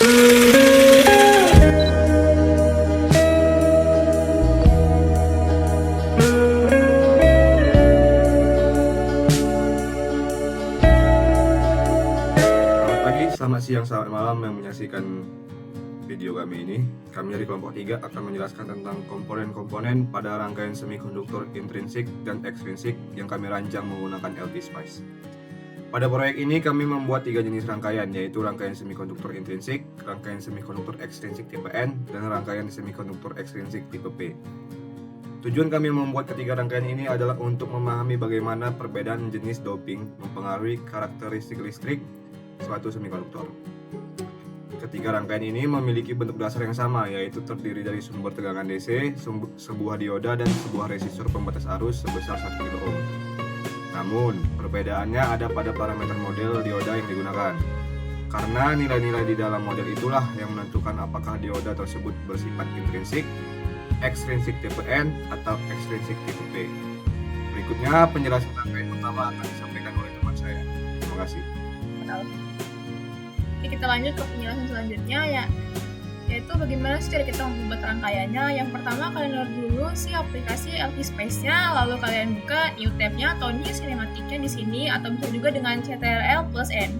Selamat siang, selamat malam yang menyaksikan video kami ini. Kami dari kelompok 3 akan menjelaskan tentang komponen-komponen pada rangkaian semikonduktor intrinsik dan ekstrinsik yang kami rancang menggunakan LT Spice. Pada proyek ini kami membuat 3 jenis rangkaian, yaitu rangkaian semikonduktor intrinsik, rangkaian semikonduktor ekstrinsik tipe N, dan rangkaian semikonduktor ekstrinsik tipe P. Tujuan kami membuat ketiga rangkaian ini adalah untuk memahami bagaimana perbedaan jenis doping mempengaruhi karakteristik listrik suatu semikonduktor. Ketiga rangkaian ini memiliki bentuk dasar yang sama, yaitu terdiri dari sumber tegangan DC, sebuah dioda, dan sebuah resistor pembatas arus sebesar 1 kilo ohm. Namun, perbedaannya ada pada parameter model dioda yang digunakan. Karena nilai-nilai di dalam model itulah yang menentukan apakah dioda tersebut bersifat intrinsik, ekstrinsik tipe N, atau ekstrinsik tipe P. Berikutnya penjelasan rangkaian pertama akan disampaikan oleh teman saya. Terima kasih. Jadi kita lanjut ke penjelasan selanjutnya yaitu bagaimana sih cara kita membuat rangkaiannya. Yang pertama, kalian download dulu si aplikasi LT Spice-nya, lalu kalian buka new tab-nya atau new cinematic-nya di sini, atau bisa juga dengan CTRL plus N.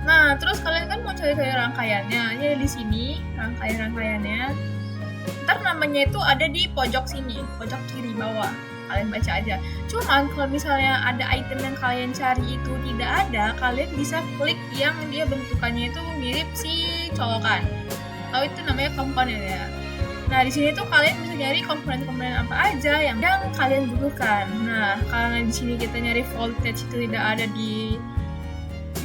Nah, terus kalian kan mau cari-cari rangkaiannya, jadi di sini rangkaiannya. Ntar namanya itu ada di pojok sini, pojok kiri bawah. Kalian baca aja. Cuman kalau misalnya ada item yang kalian cari itu tidak ada, kalian bisa klik yang dia bentukannya itu mirip si colokan. Lalu itu namanya komponen ya. Nah, di sini tuh kalian bisa nyari komponen-komponen apa aja yang kalian butuhkan. Nah, karena di sini kita nyari voltage itu tidak ada di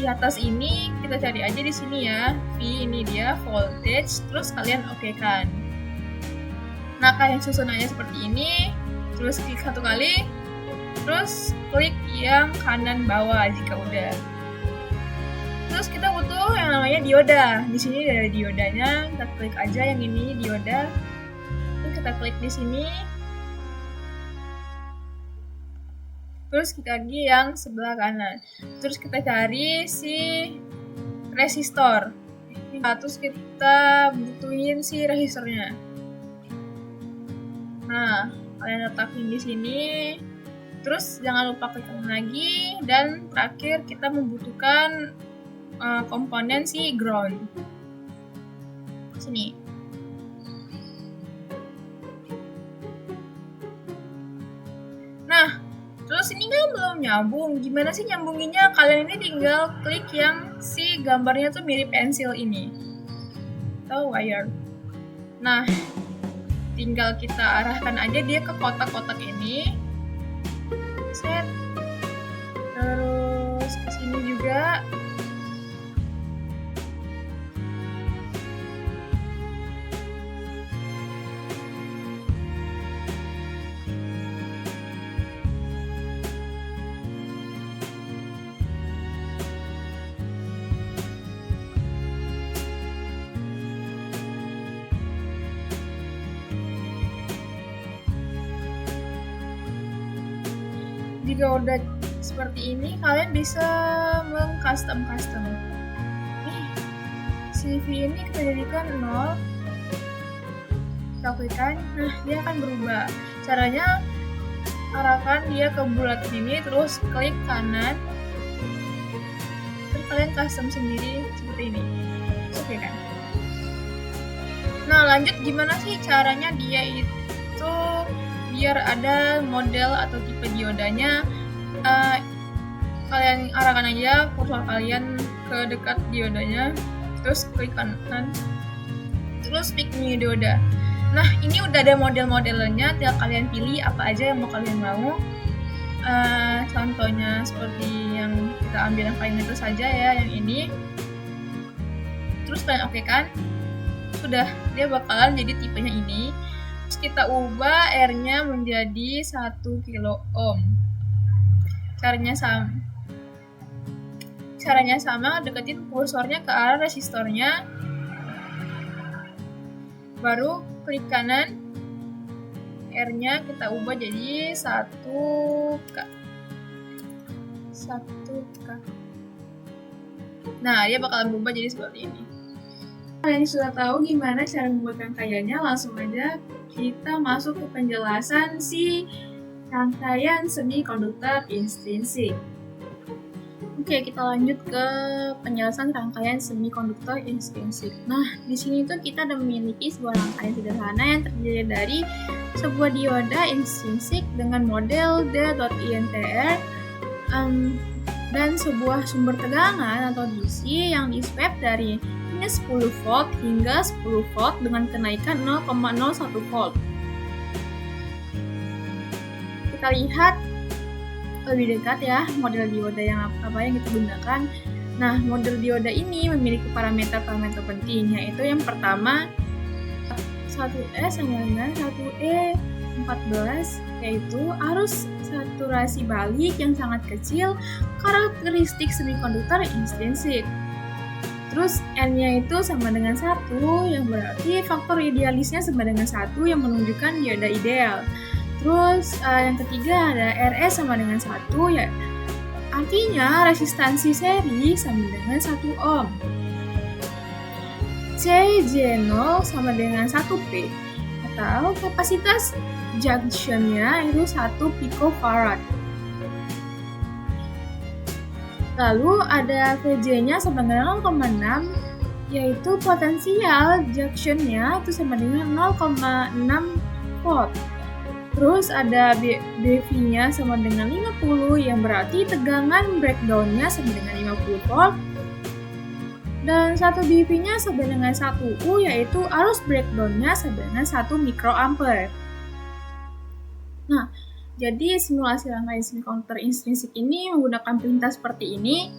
atas ini, kita cari aja di sini ya. V ini dia voltage, terus kalian okekan. Nah, kalian susun aja seperti ini. Terus klik satu kali, terus klik yang kanan bawah jika udah. Terus kita butuh yang namanya dioda. Di sini ada diodanya, kita klik aja yang ini dioda. Terus kita klik di sini. Terus kita lagi yang sebelah kanan. Terus kita cari si resistor. Terus kita butuhin si resistornya. Nah, kalian letakin di sini, terus jangan lupa klik lagi, dan terakhir kita membutuhkan komponen si ground sini. Nah, terus ini kan belum nyambung. Gimana sih nyambunginnya? Kalian ini tinggal klik yang si gambarnya tuh mirip pensil ini atau wire. Nah, tinggal kita arahkan aja dia ke kotak-kotak ini. Set. Terus ke sini juga. Jika udah seperti ini, kalian bisa meng-custom. Nih, CV ini kita jadikan 0. Kita klikkan, nah dia akan berubah. Caranya, arahkan dia ke bulat ini, terus klik kanan. Terus kalian custom sendiri seperti ini. Oke kan? Nah, lanjut gimana sih caranya dia itu biar ada model atau tipe diodanya. Kalian arahkan aja kursor kalian ke dekat diodanya, terus klik kanan, terus pick new dioda. Nah, ini udah ada model-modelnya, tinggal kalian pilih apa aja yang mau kalian mau. Contohnya seperti yang kita ambil yang paling itu saja ya, yang ini. Terus kalian oke kan? Sudah, dia bakalan jadi tipenya ini. Terus kita ubah R-nya menjadi 1 kilo ohm. Caranya sama, deketin kursornya ke arah resistornya. Baru klik kanan. R-nya kita ubah jadi 1K. Nah, dia bakalan berubah jadi seperti ini. Kalian sudah tahu gimana cara membuat rangkaiannya, langsung aja kita masuk ke penjelasan si rangkaian semikonduktor intrinsik. Oke, kita lanjut ke penjelasan rangkaian semikonduktor intrinsik. Nah, di sini tuh kita udah memiliki sebuah rangkaian sederhana yang terdiri dari sebuah dioda intrinsik dengan model D.INTR dan sebuah sumber tegangan atau DC yang di-swap dari minus 10 volt hingga 10 volt dengan kenaikan 0,01 volt. Kita lihat lebih dekat ya model dioda yang yang kita gunakan. Nah, model dioda ini memiliki parameter-parameter penting, yaitu yang pertama 1E sama dengan 1E14, yaitu arus saturasi balik yang sangat kecil, karakteristik semikonduktor intrinsik. Terus N-nya itu sama dengan 1, yang berarti faktor idealisnya sama dengan 1 yang menunjukkan dioda ideal. Terus yang ketiga ada RS sama dengan 1, ya artinya resistansi seri sama dengan 1 ohm. CJ0 sama dengan 1P atau kapasitas junctionnya itu 1 picofarad. Lalu ada VJ-nya sama dengan 0,6, yaitu potensial junction-nya itu sama dengan 0,6 volt. Terus ada BV-nya sama dengan 50, yang berarti tegangan breakdown-nya sama dengan 50 volt. Dan 1 BV-nya sama dengan 1 U, yaitu arus breakdown-nya sama dengan 1 mikroampere. Nah, jadi simulasi rangkaian semikonduktor intrinsik ini menggunakan perintah seperti ini,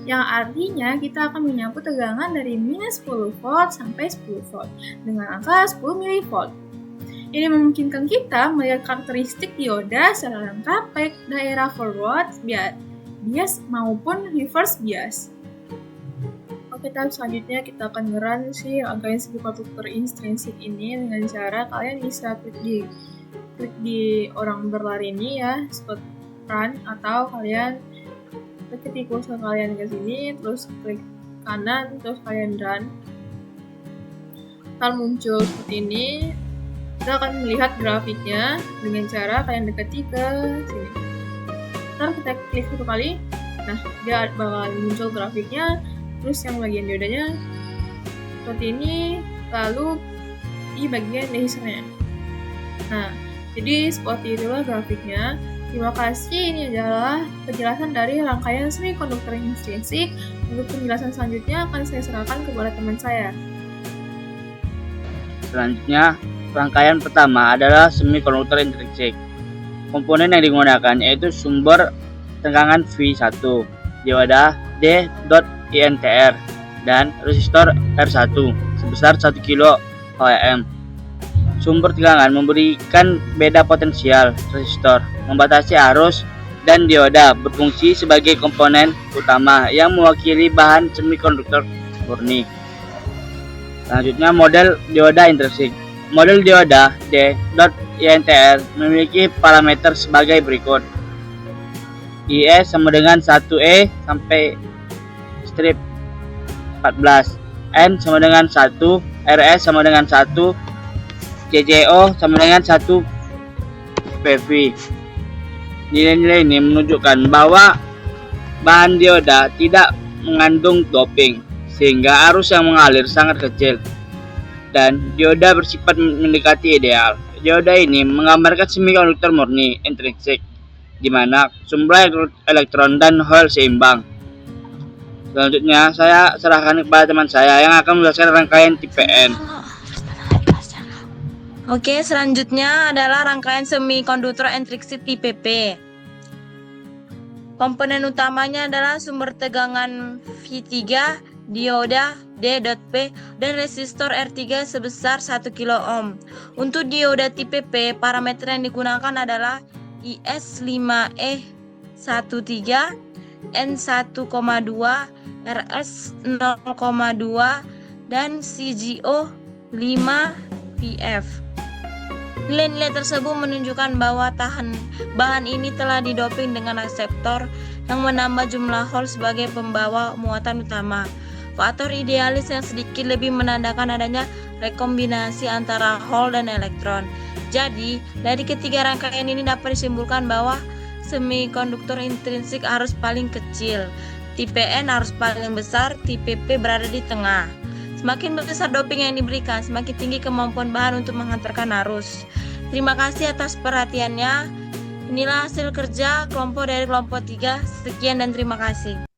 yang artinya kita akan menyambut tegangan dari minus 10 volt sampai 10 volt dengan angka 10 mV. Ini memungkinkan kita melihat karakteristik dioda secara lengkap baik daerah forward bias maupun reverse bias. Oke, tahap selanjutnya kita akan ngerun si rangkaian semikonduktor intrinsik ini dengan cara kalian bisa klik di orang berlari ini ya, seperti run, atau kalian klik kursor kalian ke sini, terus klik kanan, terus kalian run. Ntar muncul seperti ini. Kita akan melihat grafiknya dengan cara kalian dekati ke sini. Ntar kita klik satu kali, nah dia bakal muncul grafiknya, terus yang bagian diodanya seperti ini, lalu di bagian lasernya. Nah, jadi seperti itulah grafiknya. Terima kasih, ini adalah penjelasan dari rangkaian semikonduktor intrinsik. Untuk penjelasan selanjutnya akan saya serahkan kepada teman saya. Selanjutnya, rangkaian pertama adalah semikonduktor intrinsik. Komponen yang digunakan yaitu sumber tegangan V1, dioda D.INTR, dan resistor R1 sebesar 1 kΩ. Sumber tegangan memberikan beda potensial resistor, membatasi arus, dan dioda berfungsi sebagai komponen utama yang mewakili bahan semikonduktor murni. Selanjutnya, model dioda intrinsik. Model dioda D.INTR memiliki parameter sebagai berikut. IE sama dengan 1E sampai strip 14, N sama dengan 1, RS sama dengan 1, CCO sama dengan 1 PV. Nilai-nilai ini menunjukkan bahwa bahan dioda tidak mengandung doping, sehingga arus yang mengalir sangat kecil, dan dioda bersifat mendekati ideal. Dioda ini menggambarkan semikonduktor murni intrinsik, di mana sumber elektron dan hole seimbang. Selanjutnya, saya serahkan kepada teman saya yang akan menjelaskan rangkaian tipe N. Oke, selanjutnya adalah rangkaian semikonduktor intrinsik tipe P. Komponen utamanya adalah sumber tegangan V3, dioda D.P, dan resistor R3 sebesar 1 kΩ. Untuk dioda tipe P, parameter yang digunakan adalah IS5E13, N1,2, RS 0,2, dan CGO 5 PF. Nilai-nilai tersebut menunjukkan bahwa bahan ini telah didoping dengan reseptor yang menambah jumlah hole sebagai pembawa muatan utama. Faktor idealis yang sedikit lebih menandakan adanya rekombinasi antara hole dan elektron. Jadi, dari ketiga rangkaian ini dapat disimpulkan bahwa semikonduktor intrinsik harus paling kecil, tipe N harus paling besar, tipe P berada di tengah. Semakin besar doping yang diberikan, semakin tinggi kemampuan bahan untuk menghantarkan arus. Terima kasih atas perhatiannya. Inilah hasil kerja kelompok dari kelompok 3. Sekian dan terima kasih.